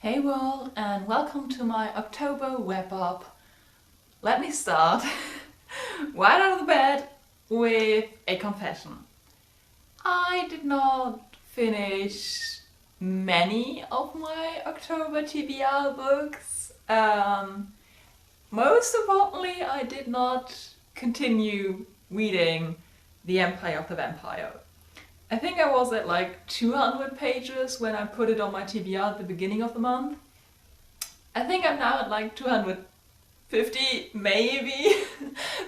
Hey world, and welcome to my October wrap up. Let me start right out of the bed with a confession. I did not finish many of my October TBR books. Most importantly, I did not continue reading The Empire of the Vampire. I think I was at like 200 pages when I put it on my TBR at the beginning of the month. I think I'm now at like 250 maybe.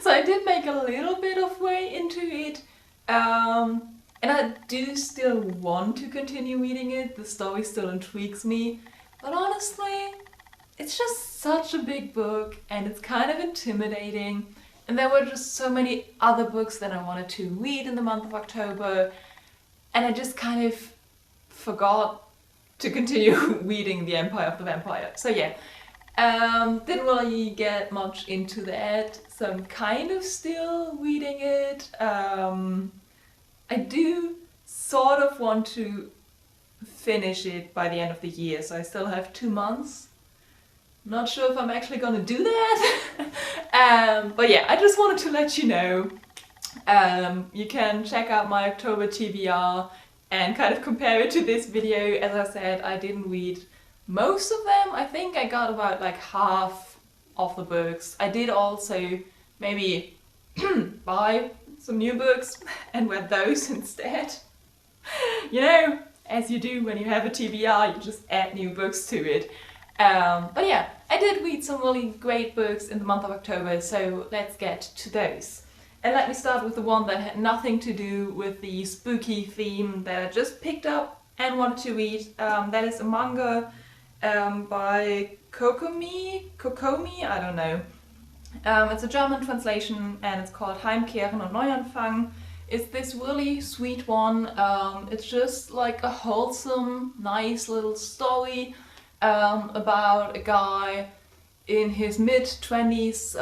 So I did make a little bit of way into it. And I do still want to continue reading it. The story still intrigues me. But honestly, it's just such a big book and it's kind of intimidating. And there were just so many other books that I wanted to read in the month of October. And I just kind of forgot to continue reading The Empire of the Vampire. So yeah, didn't really get much into that. So I'm kind of still reading it. I do sort of want to finish it by the end of the year. So I still have 2 months. Not sure if I'm actually gonna do that. But yeah, I just wanted to let you know. You can check out my October TBR and kind of compare it to this video. As I said, I didn't read most of them. I think I got about like half of the books. I did also maybe buy some new books and read those instead. You know, as you do when you have a TBR, you just add new books to it. But yeah, I did read some really great books in the month of October, so let's get to those. And let me start with the one that had nothing to do with the spooky theme that I just picked up and wanted to read. That is a manga by Kokomi, I don't know. It's a German translation and it's called Heimkirian und Neuanfang. It's this really sweet one. It's just like a wholesome, nice little story about a guy in his mid-20s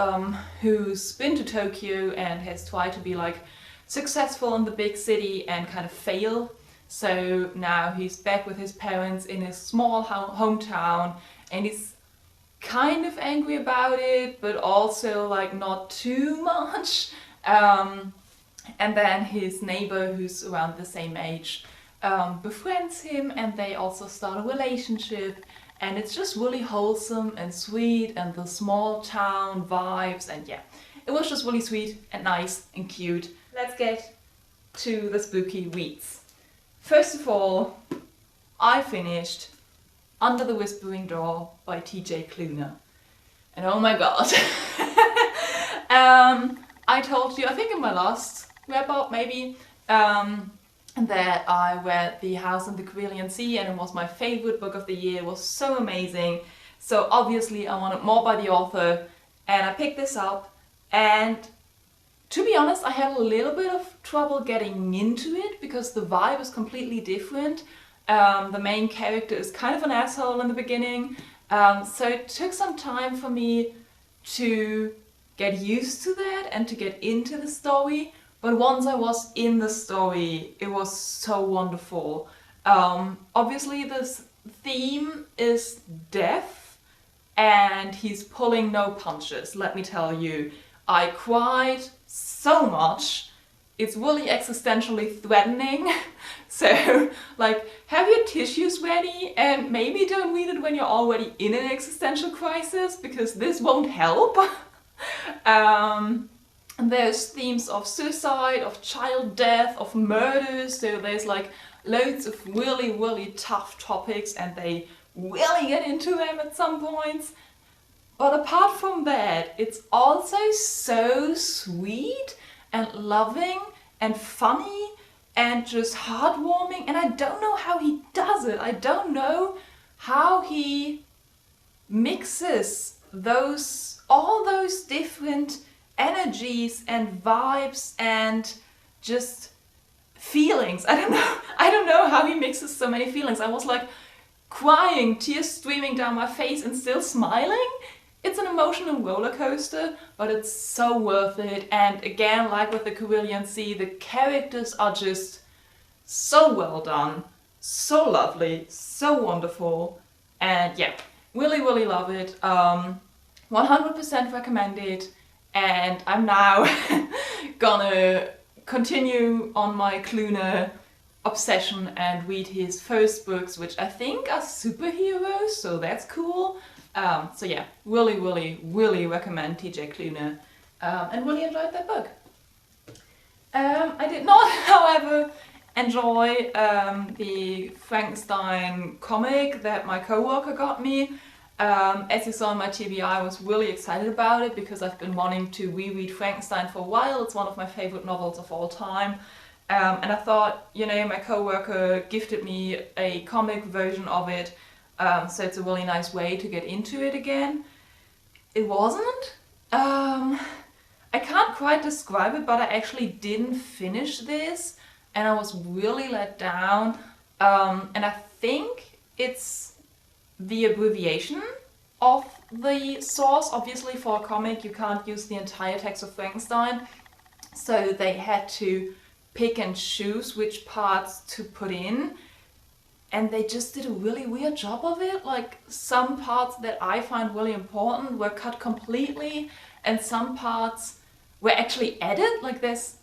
who's been to Tokyo and has tried to be like successful in the big city and kind of fail. So now he's back with his parents in his small hometown and he's kind of angry about it, but also like not too much. And then his neighbor, who's around the same age, befriends him and they also start a relationship. And it's just really wholesome and sweet and the small town vibes, and yeah, it was just really sweet and nice and cute. Let's get to the spooky reads. First of all, I finished Under the Whispering Door by TJ Klune. And oh my god. I told you, I think in my last wrap up maybe, that I read The House in the Heimkirian Sea and it was my favorite book of the year. It was so amazing. So obviously I wanted more by the author and I picked this up, and to be honest I had a little bit of trouble getting into it because the vibe is completely different. The main character is kind of an asshole in the beginning, so it took some time for me to get used to that and to get into the story. But once I was in the story, it was so wonderful. Obviously this theme is death and he's pulling no punches, let me tell you. I cried so much. It's really existentially threatening. So like, have your tissues ready and maybe don't read it when you're already in an existential crisis because this won't help. And there's themes of suicide, of child death, of murder, so there's like loads of really, really tough topics and they really get into them at some points. But apart from that, it's also so sweet and loving and funny and just heartwarming, and I don't know how he does it. I don't know how he mixes all those different energies and vibes and just feelings. I don't know how he mixes so many feelings. I was like crying, tears streaming down my face and still smiling. It's an emotional roller coaster, but it's so worth it. And again, like with the Heimkirian Sea, the characters are just so well done, so lovely, so wonderful. And yeah, really love it. 100% recommend it. And I'm now gonna continue on my Cluner obsession and read his first books, which I think are superheroes, so that's cool. So yeah, really recommend TJ Cluner, and really enjoyed that book. I did not, however, enjoy the Frankenstein comic that my coworker got me. As you saw in my TBR, I was really excited about it because I've been wanting to reread Frankenstein for a while. It's one of my favorite novels of all time. And I thought, you know, my coworker gifted me a comic version of it, so it's a really nice way to get into it again. It wasn't. I can't quite describe it, but I actually didn't finish this, and I was really let down. And I think it's the abbreviation of the source. Obviously, for a comic, you can't use the entire text of Frankenstein, so they had to pick and choose which parts to put in, and they just did a really weird job of it. Like, some parts that I find really important were cut completely, and some parts were actually added. Like, there's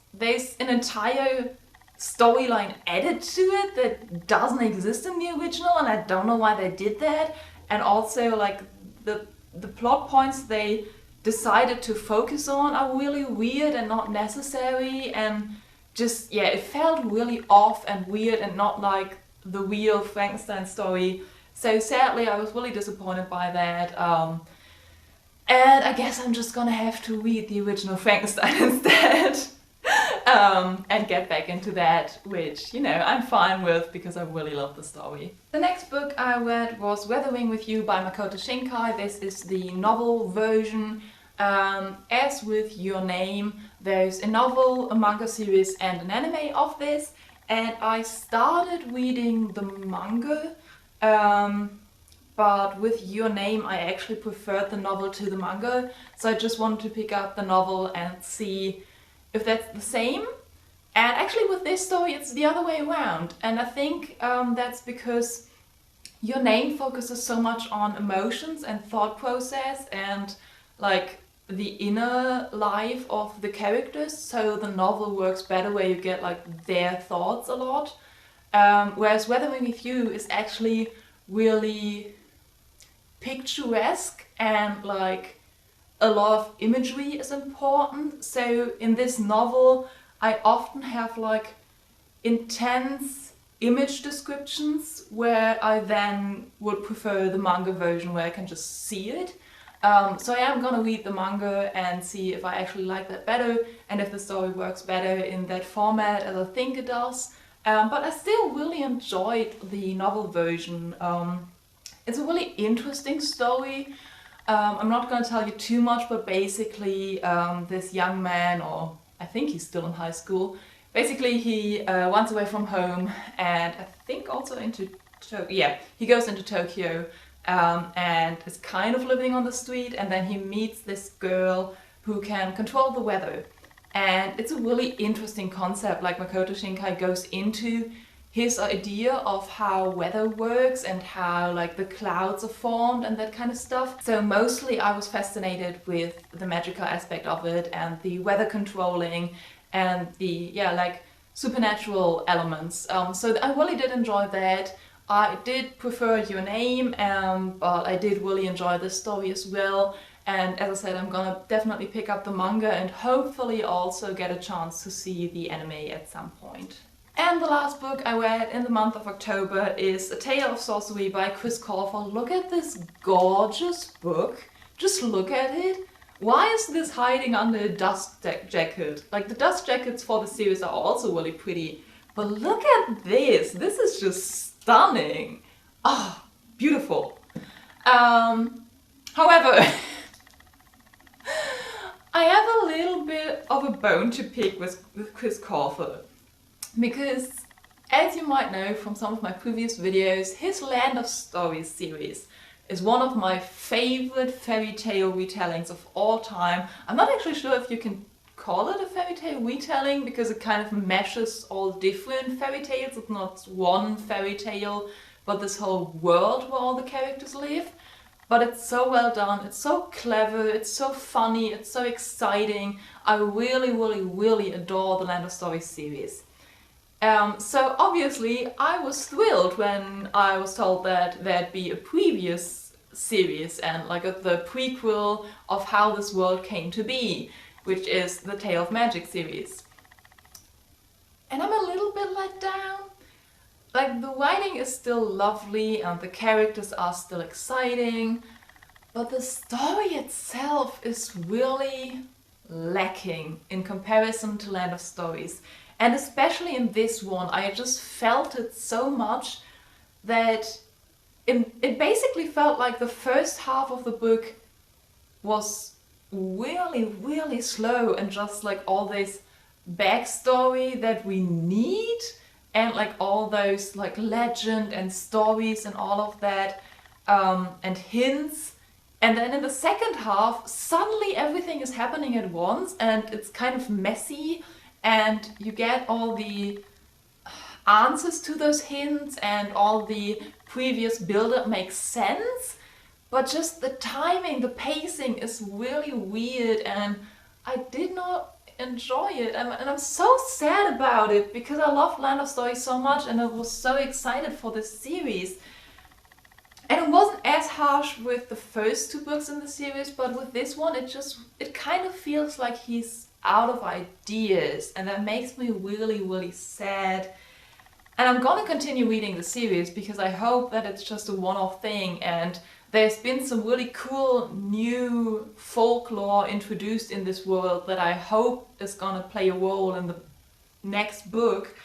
an entire storyline added to it that doesn't exist in the original, and I don't know why they did that. And also, like, the plot points they decided to focus on are really weird and not necessary, and just, yeah, it felt really off and weird and not like the real Frankenstein story. So sadly, I was really disappointed by that. And I guess I'm just gonna have to read the original Frankenstein instead. And get back into that, which, you know, I'm fine with because I really love the story. The next book I read was Weathering with You by Makoto Shinkai. This is the novel version. As with Your Name, there's a novel, a manga series, and an anime of this, and I started reading the manga, but with Your Name I actually preferred the novel to the manga, so I just wanted to pick up the novel and see if that's the same. And actually with this story it's the other way around, and I think that's because Your Name focuses so much on emotions and thought process and like the inner life of the characters, so the novel works better where you get like their thoughts a lot. Whereas Weathering with You is actually really picturesque and like a lot of imagery is important. So in this novel I often have like intense image descriptions where I then would prefer the manga version where I can just see it. So I am gonna read the manga and see if I actually like that better and if the story works better in that format as I think it does. But I still really enjoyed the novel version. It's a really interesting story. I'm not gonna tell you too much, but basically this young man, or I think he's still in high school, basically he runs away from home and I think also into he goes into Tokyo. And is kind of living on the street, and then he meets this girl who can control the weather. And it's a really interesting concept. Like, Makoto Shinkai goes into his idea of how weather works and how like the clouds are formed and that kind of stuff. So mostly I was fascinated with the magical aspect of it and the weather controlling and the like supernatural elements. So I really did enjoy that. I did prefer Your Name, but I did really enjoy this story as well. And as I said, I'm gonna definitely pick up the manga and hopefully also get a chance to see the anime at some point. And the last book I read in the month of October is A Tale of Sorcery by Chris Colfer. Look at this gorgeous book. Just look at it. Why is this hiding under a dust jacket? Like, the dust jackets for the series are also really pretty. But look at this. This is just stunning. Oh, beautiful. However, I have a little bit of a bone to pick with Chris Colfer, because as you might know from some of my previous videos, his Land of Stories series is one of my favorite fairy tale retellings of all time. I'm not actually sure if you can call it a fairy tale retelling because it kind of meshes all different fairy tales. It's not one fairy tale, but this whole world where all the characters live. But it's so well done, it's so clever, it's so funny, it's so exciting. I really, really, really adore the Land of Stories series. So obviously I was thrilled when I was told that there'd be a previous series and like the prequel of how this world came to be, which is the Tale of Magic series. And I'm a little bit let down. Like, the writing is still lovely and the characters are still exciting, but the story itself is really lacking in comparison to Land of Stories. And especially in this one, I just felt it so much that it basically felt like the first half of the book was really, really slow and just like all this backstory that we need and like all those like legend and stories and all of that and hints. And then in the second half, suddenly everything is happening at once and it's kind of messy and you get all the answers to those hints and all the previous build-up makes sense. But just the timing, the pacing is really weird and I did not enjoy it. And I'm so sad about it because I love Land of Stories so much and I was so excited for this series. And it wasn't as harsh with the first two books in the series, but with this one it kind of feels like he's out of ideas and that makes me really, really sad. And I'm gonna continue reading the series because I hope that it's just a one-off thing and there's been some really cool new folklore introduced in this world that I hope is gonna play a role in the next book.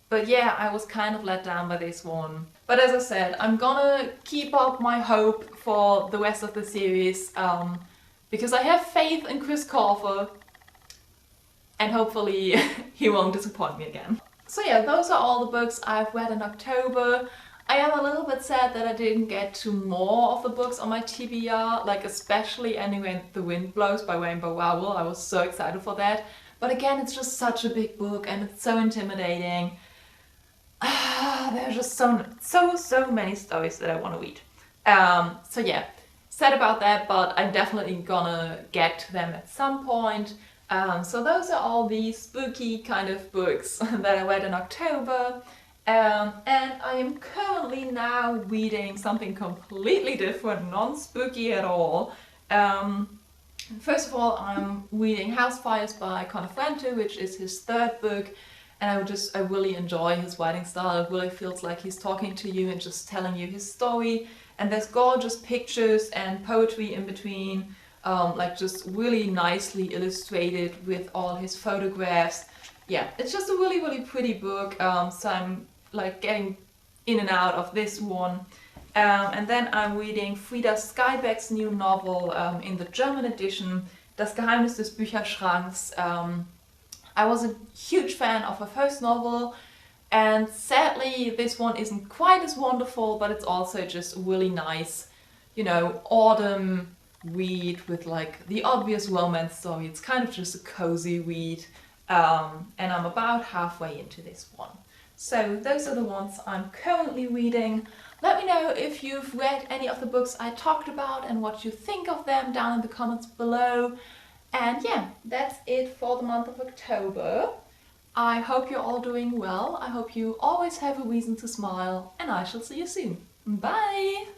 But yeah, I was kind of let down by this one. But as I said, I'm gonna keep up my hope for the rest of the series because I have faith in Chris Colfer and hopefully he won't disappoint me again. So yeah, those are all the books I've read in October. I am a little bit sad that I didn't get to more of the books on my TBR, like especially Anywhere the Wind Blows by Rainbow Rowell. I was so excited for that. But again, it's just such a big book and it's so intimidating. There are just so many stories that I want to read. So yeah, sad about that, but I'm definitely gonna get to them at some point. So those are all the spooky kind of books that I read in October. And I am currently now reading something completely different, non-spooky at all. First of all, I'm reading House Fires by Conor Fuente, which is his third book. And I really enjoy his writing style. It really feels like he's talking to you and just telling you his story. And there's gorgeous pictures and poetry in between, like just really nicely illustrated with all his photographs. Yeah, it's just a really, really pretty book. So I'm like getting in and out of this one. And then I'm reading Frida Skybeck's new novel in the German edition, Das Geheimnis des Bücherschranks. I was a huge fan of her first novel, and sadly this one isn't quite as wonderful, but it's also just really nice, you know, autumn read with like the obvious romance story. It's kind of just a cozy read, and I'm about halfway into this one. So those are the ones I'm currently reading. Let me know if you've read any of the books I talked about and what you think of them down in the comments below. And yeah, that's it for the month of October. I hope you're all doing well. I hope you always have a reason to smile, and I shall see you soon. Bye!